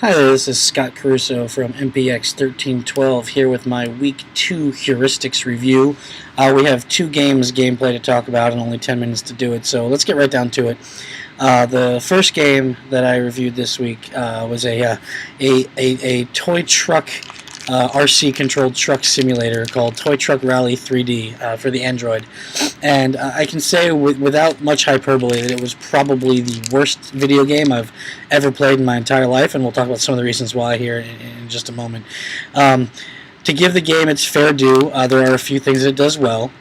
Hi there, this is Scott Caruso from MPX1312 here with my Week 2 Heuristics review. We have two games gameplay to talk about and only 10 minutes to do it, so let's get right down to it. The first game that I reviewed this week was a toy truck RC-controlled truck simulator called Toy Truck Rally 3D for the Android. And I can say without much hyperbole that it was probably the worst video game I've ever played in my entire life, and we'll talk about some of the reasons why here in just a moment. To give the game its fair due, there are a few things that it does well.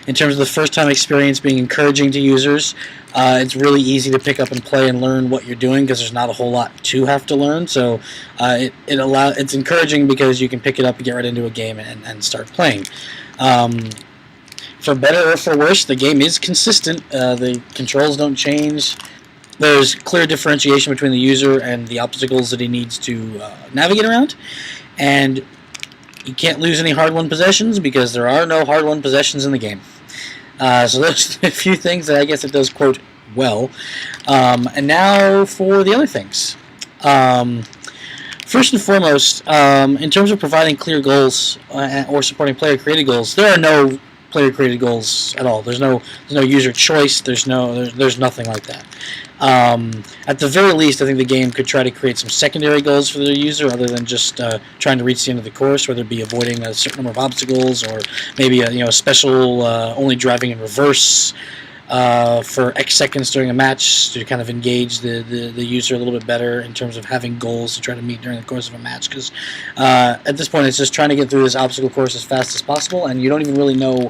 In terms of the first-time experience being encouraging to users, it's really easy to pick up and play and learn what you're doing because there's not a whole lot to have to learn. So it's encouraging because you can pick it up and get right into a game and start playing. For better or for worse, the game is consistent. The controls don't change. There's clear differentiation between the user and the obstacles that he needs to navigate around. And you can't lose any hard-won possessions because there are no hard-won possessions in the game. So those are a few things that I guess it does, quote, well. And now for the other things. First and foremost, in terms of providing clear goals or supporting player-created goals, there are no player-created goals at all. There's no user choice. There's nothing like that. At the very least, I think the game could try to create some secondary goals for the user other than just trying to reach the end of the course, whether it be avoiding a certain number of obstacles or maybe a special only driving in reverse for X seconds during a match to kind of engage the user a little bit better in terms of having goals to try to meet during the course of a match. Because at this point, it's just trying to get through this obstacle course as fast as possible, and you don't even really know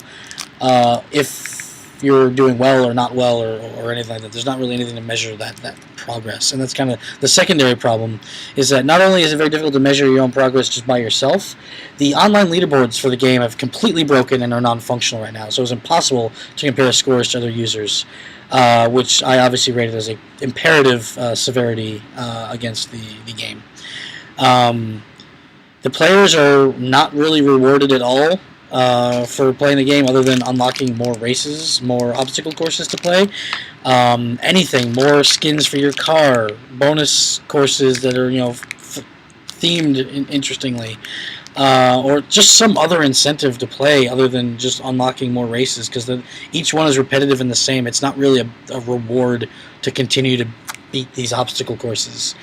if you're doing well or not well or anything like that. There's not really anything to measure that progress, and that's kind of the secondary problem, is that not only is it very difficult to measure your own progress just by yourself, the online leaderboards for the game have completely broken and are non-functional right now, so it's impossible to compare scores to other users, which I obviously rated as a imperative severity against the game. The players are not really rewarded at all for playing the game, other than unlocking more races, more obstacle courses to play. Anything, more skins for your car, bonus courses that are themed interestingly, or just some other incentive to play other than just unlocking more races, because each one is repetitive and the same. It's not really a reward to continue to beat these obstacle courses.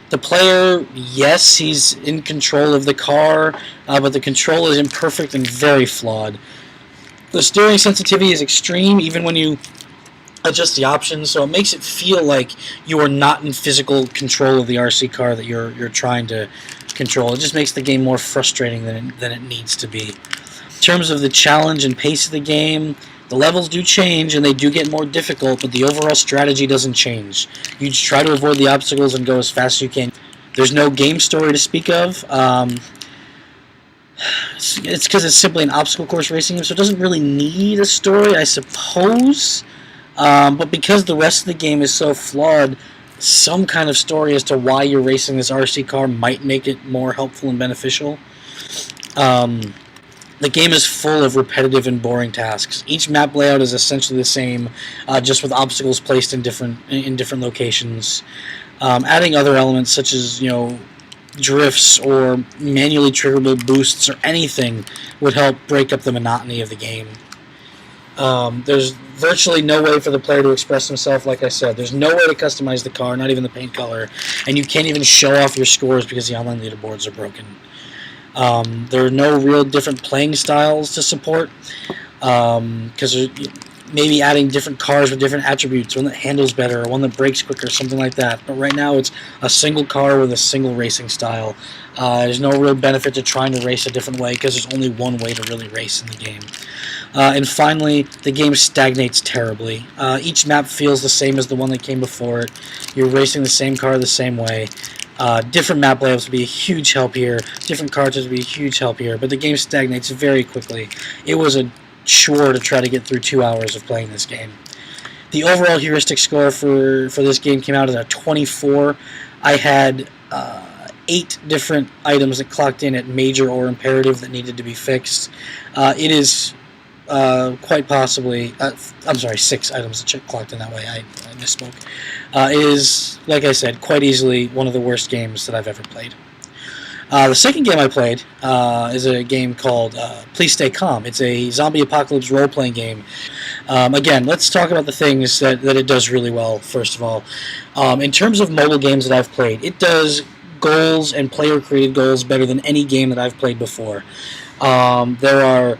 The player, yes, he's in control of the car, but the control is imperfect and very flawed. The steering sensitivity is extreme, even when you adjust the options, so it makes it feel like you are not in physical control of the RC car that you're trying to control. It just makes the game more frustrating than it needs to be. In terms of the challenge and pace of the game, the levels do change and they do get more difficult, but the overall strategy doesn't change. You just try to avoid the obstacles and go as fast as you can. There's no game story to speak of. It's because it's simply an obstacle course racing game, so it doesn't really need a story, I suppose. But because the rest of the game is so flawed, some kind of story as to why you're racing this RC car might make it more helpful and beneficial. The game is full of repetitive and boring tasks. Each map layout is essentially the same, just with obstacles placed in different locations. Adding other elements such as drifts or manually triggerable boosts or anything would help break up the monotony of the game. There's virtually no way for the player to express himself. Like I said, there's no way to customize the car, not even the paint color, and you can't even show off your scores because the online leaderboards are broken. There are no real different playing styles to support, because maybe adding different cars with different attributes, one that handles better, or one that brakes quicker, something like that. But right now it's a single car with a single racing style. There's no real benefit to trying to race a different way because there's only one way to really race in the game. And finally, the game stagnates terribly. Each map feels the same as the one that came before it. You're racing the same car the same way. Different map layouts would be a huge help here. Different cards would be a huge help here. But the game stagnates very quickly. It was a chore to try to get through 2 hours of playing this game. The overall heuristic score for this game came out at a 24. I had 8 different items that clocked in at major or imperative that needed to be fixed. It is quite possibly, I'm sorry, 6 items clocked in that way. I misspoke. Is, like I said, quite easily one of the worst games that I've ever played. The second game I played is a game called Please Stay Calm. It's a zombie apocalypse role-playing game. Again, let's talk about the things that it does really well, first of all. In terms of mobile games that I've played, it does goals and player-created goals better than any game that I've played before. There are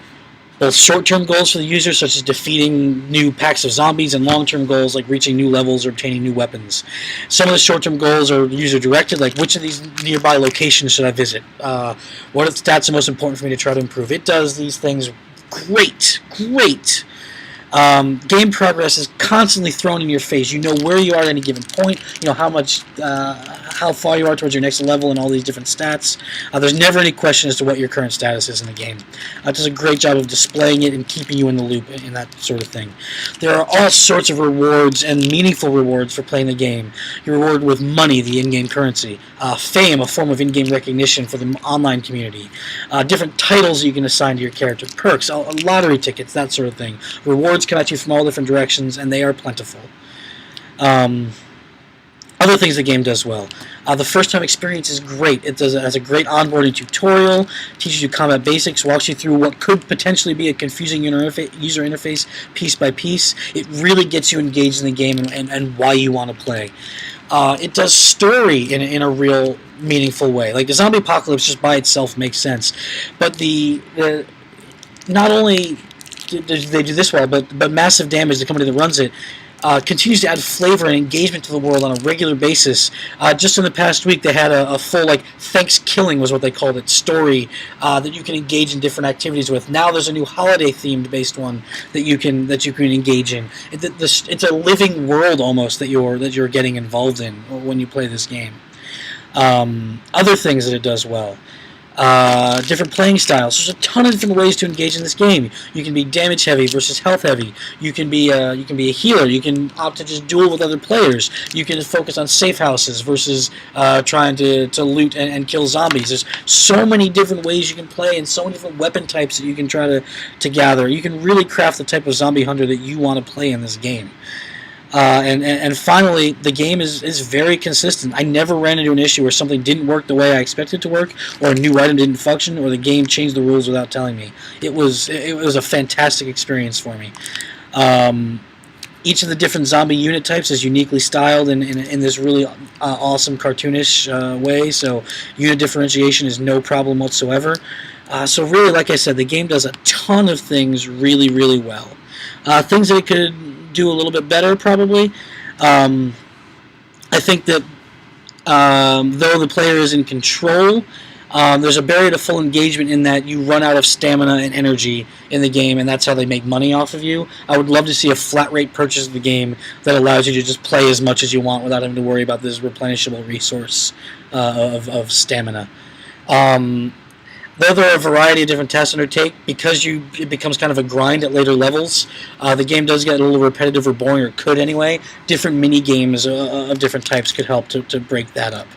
both short-term goals for the user, such as defeating new packs of zombies, and long-term goals like reaching new levels or obtaining new weapons. Some of the short-term goals are user-directed, like which of these nearby locations should I visit? What stats are most important for me to try to improve? It does these things great. Game progress is constantly thrown in your face. You know where you are at any given point. You know how far you are towards your next level, and all these different stats. There's never any question as to what your current status is in the game. It does a great job of displaying it and keeping you in the loop in that sort of thing. There are all sorts of rewards and meaningful rewards for playing the game. You're rewarded with money, the in-game currency, fame, a form of in-game recognition for the online community, different titles you can assign to your character, perks, lottery tickets, that sort of thing. Rewards come at you from all different directions, and they are plentiful. Other things the game does well. The first-time experience is great. It has a great onboarding tutorial, teaches you combat basics, walks you through what could potentially be a confusing user interface piece by piece. It really gets you engaged in the game and why you want to play. It does story in a real meaningful way. Like the zombie apocalypse just by itself makes sense, but the not only they do this well, but Massive Damage, the company that runs it, continues to add flavor and engagement to the world on a regular basis. Just in the past week, they had a full, Thanksgiving was what they called it, story that you can engage in different activities with. Now there's a new holiday-themed based one that you can engage in. It's a living world almost that you're getting involved in when you play this game. Other things that it does well. Different playing styles. There's a ton of different ways to engage in this game. You can be damage heavy versus health heavy. You can be a healer. You can opt to just duel with other players. You can focus on safe houses versus trying to loot and kill zombies. There's so many different ways you can play, and so many different weapon types that you can try to gather. You can really craft the type of zombie hunter that you want to play in this game. And finally, the game is very consistent. I never ran into an issue where something didn't work the way I expected it to work, or a new item didn't function, or the game changed the rules without telling me. It was a fantastic experience for me. Each of the different zombie unit types is uniquely styled in this really awesome cartoonish way, so unit differentiation is no problem whatsoever. So really, like I said, the game does a ton of things really, really well. Things that it could do a little bit better, probably. I think that though the player is in control, there's a barrier to full engagement in that you run out of stamina and energy in the game, and that's how they make money off of you. I would love to see a flat rate purchase of the game that allows you to just play as much as you want without having to worry about this replenishable resource of stamina. Though there are a variety of different tasks to undertake, because it becomes kind of a grind at later levels, the game does get a little repetitive or boring, or could anyway. Different mini-games of different types could help to break that up.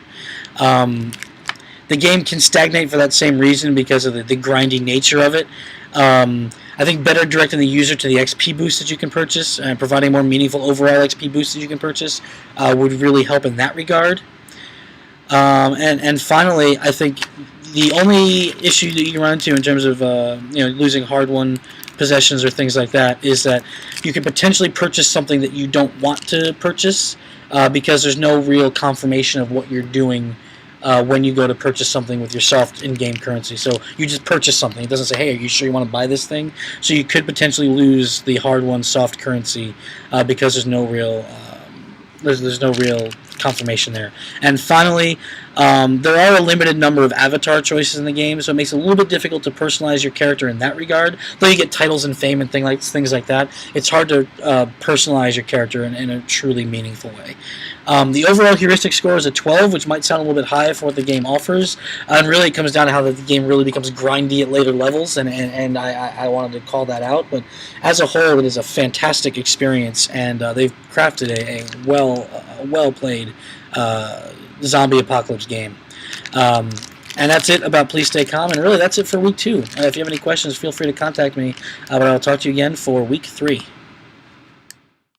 The game can stagnate for that same reason because of the grindy nature of it. I think better directing the user to the XP boost that you can purchase and providing more meaningful overall XP boost that you can purchase would really help in that regard. And finally, I think the only issue that you can run into in terms of losing hard-won possessions or things like that is that you could potentially purchase something that you don't want to purchase because there's no real confirmation of what you're doing when you go to purchase something with your soft in-game currency. So you just purchase something. It doesn't say, hey, are you sure you want to buy this thing? So you could potentially lose the hard-won soft currency because there's no real confirmation there. And finally, there are a limited number of avatar choices in the game, so it makes it a little bit difficult to personalize your character in that regard. Though you get titles and fame and things like that, it's hard to personalize your character in a truly meaningful way. The overall heuristic score is a 12, which might sound a little bit high for what the game offers, and really it comes down to how the game really becomes grindy at later levels, and I wanted to call that out. But as a whole, it is a fantastic experience, and they've crafted a well played zombie apocalypse game. And that's it about Please Stay Calm. And really, that's it for week 2. If you have any questions, feel free to contact me. But I'll talk to you again for week 3.